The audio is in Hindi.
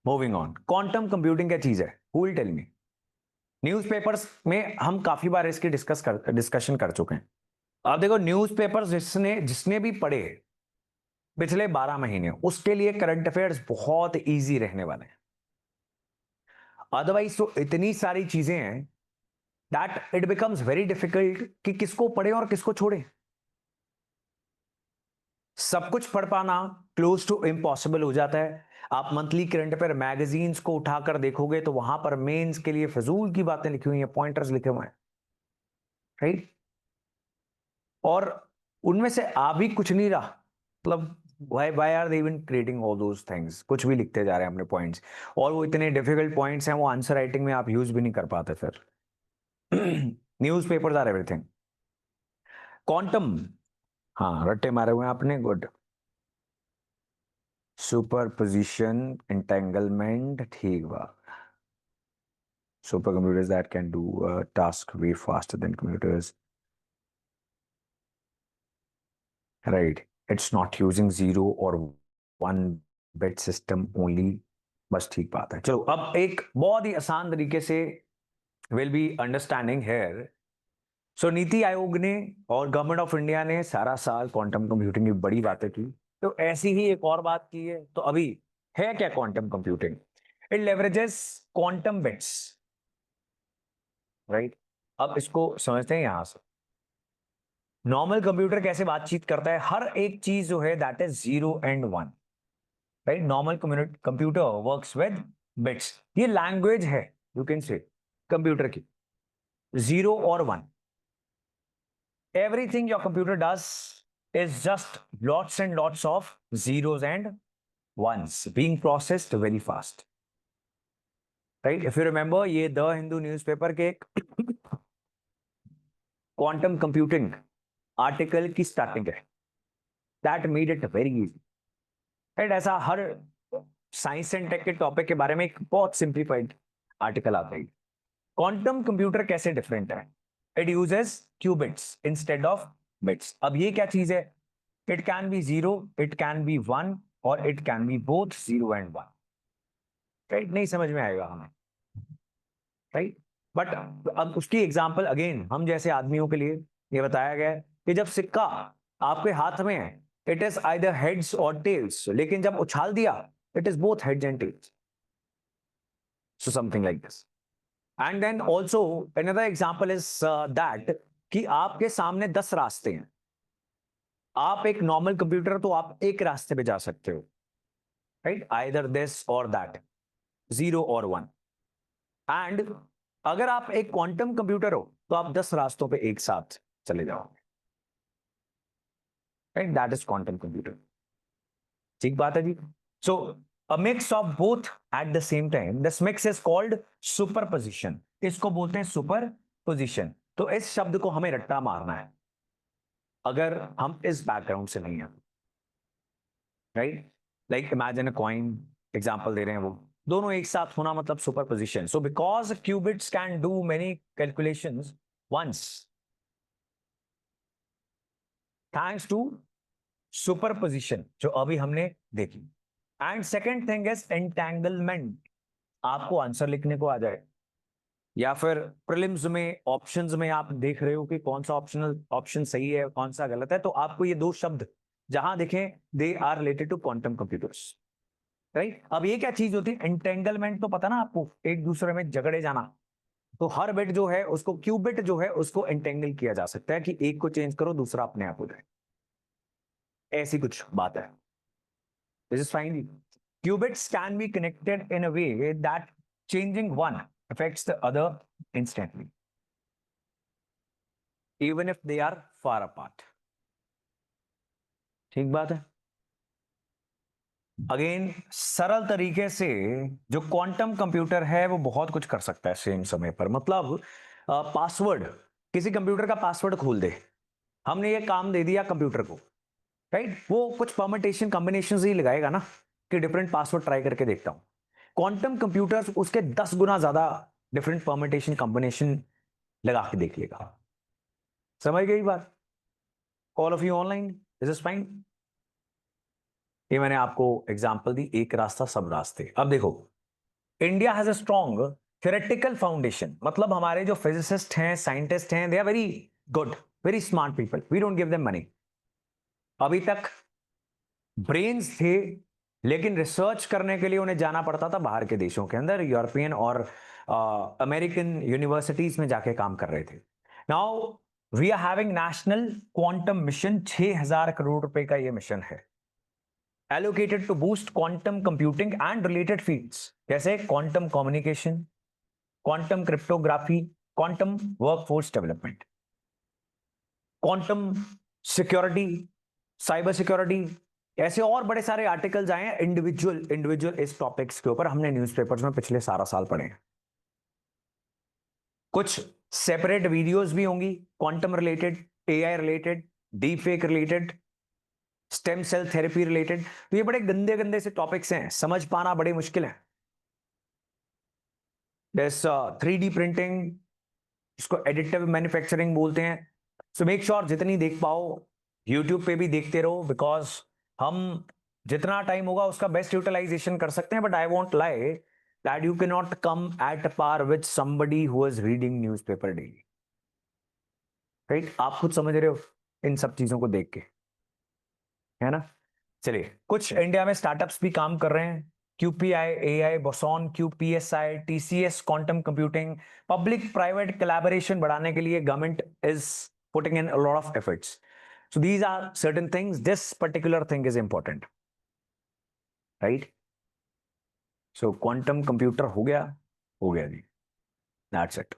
मूविंग ऑन, क्वांटम कंप्यूटिंग क्या चीज है? Who will tell me? Newspapers में हम काफी बार इसकी डिस्कशन कर चुके हैं। अब देखो, न्यूज़पेपर्स जिसने जिसने भी पढ़े पिछले 12 महीने, उसके लिए करंट अफेयर्स बहुत इजी रहने वाले हैं। अदरवाइज तो इतनी सारी चीजें हैं that it becomes very difficult कि किसको पढ़े और किसको छोड़े। सब कुछ पढ़ पाना क्लोज टू इम्पॉसिबल हो जाता है। आप मंथली करंट अफेयर मैगजीन्स को उठाकर देखोगे तो वहां पर मेंस के लिए फजूल की बातें लिखी हुई हैं, पॉइंटर्स लिखे हुए हैं, राइट? और उनमें से आ भी कुछ नहीं रहा। मतलब why are they even creating all those things? कुछ भी लिखते जा रहे हैं अपने पॉइंट्स, और वो इतने डिफिकल्ट पॉइंट्स हैं, वो आंसर राइटिंग में आप यूज भी नहीं कर पाते फिर। Newspapers are everything. क्वांटम, हाँ रट्टे मारे हुए हैं आपने, गुड। सुपरपोजिशन, एंटेंगलमेंट, ठीक बात। Supercomputers that can do a task way faster than computers. Right. It's not using 0 or 1 bit system only. बस ठीक बात है। चलो अब एक बहुत ही आसान तरीके से विल बी अंडरस्टैंडिंग हेयर। सो नीति आयोग ने और गवर्नमेंट ऑफ इंडिया ने सारा साल क्वांटम कंप्यूटिंग की बड़ी बातें की, तो ऐसी ही एक और बात की है। तो अभी है क्या quantum computing? It leverages quantum bits, right? अब इसको समझते हैं यहां से। नॉर्मल कंप्यूटर कैसे बातचीत करता है? हर एक चीज जो है that is 0 and 1, right? Normal computer works with bits. ये लैंग्वेज है, यू कैन से, कंप्यूटर की, 0 और 1। Everything your computer does is just lots and lots of zeros and ones being processed very fast, right? If you remember, ये द हिंदू न्यूज़पेपर के एक क्वांटम कंप्यूटिंग आर्टिकल की स्टार्टिंग है, that made it very easy, right? ऐसा हर साइंस एंड टेक के टॉपिक के बारे में एक बहुत सिंप्लीफाइड आर्टिकल आता है। क्वांटम कंप्यूटर कैसे डिफरेंट है? It uses qubits instead of bits. अब ये क्या चीज है? It can be 0, it can be 1, और it can be both 0 and 1, right? नहीं समझ में आएगा हमें, राइट? बट अब उसकी एग्जांपल अगेन हम जैसे आदमियों के लिए ये बताया गया है कि जब सिक्का आपके हाथ में है, it is either heads or tails, लेकिन जब उछाल दिया, it is both heads and tails. So something like this. And then also another example is that कि आपके सामने 10 रास्ते हैं। आप एक नॉर्मल कंप्यूटर, तो आप एक रास्ते पे जा सकते हो, राइट? आइदर दिस और दैट, 0 और 1। एंड अगर आप एक क्वांटम कंप्यूटर हो तो आप 10 रास्तों पे एक साथ चले जाओगे, right? That is quantum computer. ठीक बात है जी। So a mix of both at the same time, this mix is called superposition. इसको बोलते हैं सुपरपोजिशन। तो इस शब्द को हमें रट्टा मारना है अगर हम इस बैकग्राउंड से नहीं हैं, right? Like imagine a coin, example दे रहे हैं वो, दोनों एक साथ होना मतलब superposition. So because qubits can do many calculations once, thanks to superposition जो अभी हमने देखी। And second thing is entanglement. आपको आंसर लिखने को आ जाए, या फिर प्रीलिम्स में ऑप्शंस में आप देख रहे हो कि कौन सा ऑप्शन सही है, कौन सा गलत है, तो आपको ये दो शब्द जहां देखें, they are related to quantum computers, right? अब ये क्या चीज होती है? एंटेंगलमेंट तो पता ना आपको, एक दूसरे में झगड़े जाना। तो हर बिट जो है उसको, क्यूबिट जो है उसको एंटेंगल किया जा सकता है कि एक को चेंज करो दूसरा अपने आप हो जाए, ऐसी कुछ बात है। This is fine. Qubits can be connected in a way that changing one affects the other instantly, even if they are far apart. ठीक बात है। अगेन सरल तरीके से जो क्वांटम कंप्यूटर है वो बहुत कुछ कर सकता है सेम समय पर। मतलब पासवर्ड, किसी कंप्यूटर का पासवर्ड खोल दे, हमने ये काम दे दिया कंप्यूटर को, राइट? वो कुछ परम्यूटेशन कॉम्बिनेशन ही लगाएगा ना कि डिफरेंट पासवर्ड ट्राई करके देखता हूं। क्वांटम कंप्यूटर्स उसके 10 गुना ज्यादा डिफरेंट परम्यूटेशन कॉम्बिनेशन लगा के देख लेगा। समझ गई बात? All of you online, this is fine. ये मैंने आपको एग्जांपल दी, एक रास्ता सब रास्ते। अब देखो, India has a strong theoretical foundation, मतलब हमारे जो फिजिसिस्ट हैं, साइंटिस्ट हैं, they are very good, very smart people, we don't give them money. अभी तक ब्रेन्स थे, लेकिन रिसर्च करने के लिए उन्हें जाना पड़ता था बाहर के देशों के अंदर, यूरोपियन और अमेरिकन यूनिवर्सिटीज में जाके काम कर रहे थे। Now we are having national quantum mission, 6,000 crore रुपए का ये मिशन है, allocated to boost quantum computing and related fields, जैसे quantum communication, quantum cryptography, quantum workforce development, quantum security, cyber security, ऐसे और बड़े सारे आर्टिकल्स आए हैं इंडिविजुअल इस टॉपिक्स के ऊपर, हमने न्यूज़पेपर्स में पिछले सारा साल पढ़े हैं। कुछ सेपरेट वीडियोस भी होंगी quantum related, AI related, deep fake related, stem cell therapy related. तो ये बड़े गंदे गंदे से टॉपिक्स हैं, समझ पाना बड़े मुश्किल है। दिस 3D प्रिंटिंग, इसको एडिटिव मैन्युफैक्चरिंग बोलते हैं। सो मेक श्योर जितनी देख पाओ यूट्यूब पे भी देखते रहो, बिकॉज हम जितना टाइम होगा उसका बेस्ट यूटिलाइजेशन कर सकते हैं, but I want lie that you can not come at par with somebody who is reading newspaper daily, right? आप खुद समझ रहे हो इन सब चीजों को देख के, है ना? चलिए, कुछ इंडिया में स्टार्टअप्स भी काम कर रहे हैं, QPI, AI, boson, QPSI, TCS, quantum computing. Public private collaboration बढ़ाने के लिए government is putting in a lot of efforts. So these are certain things, this particular thing is important, right? So quantum computer हो गया जी, दैट्स इट।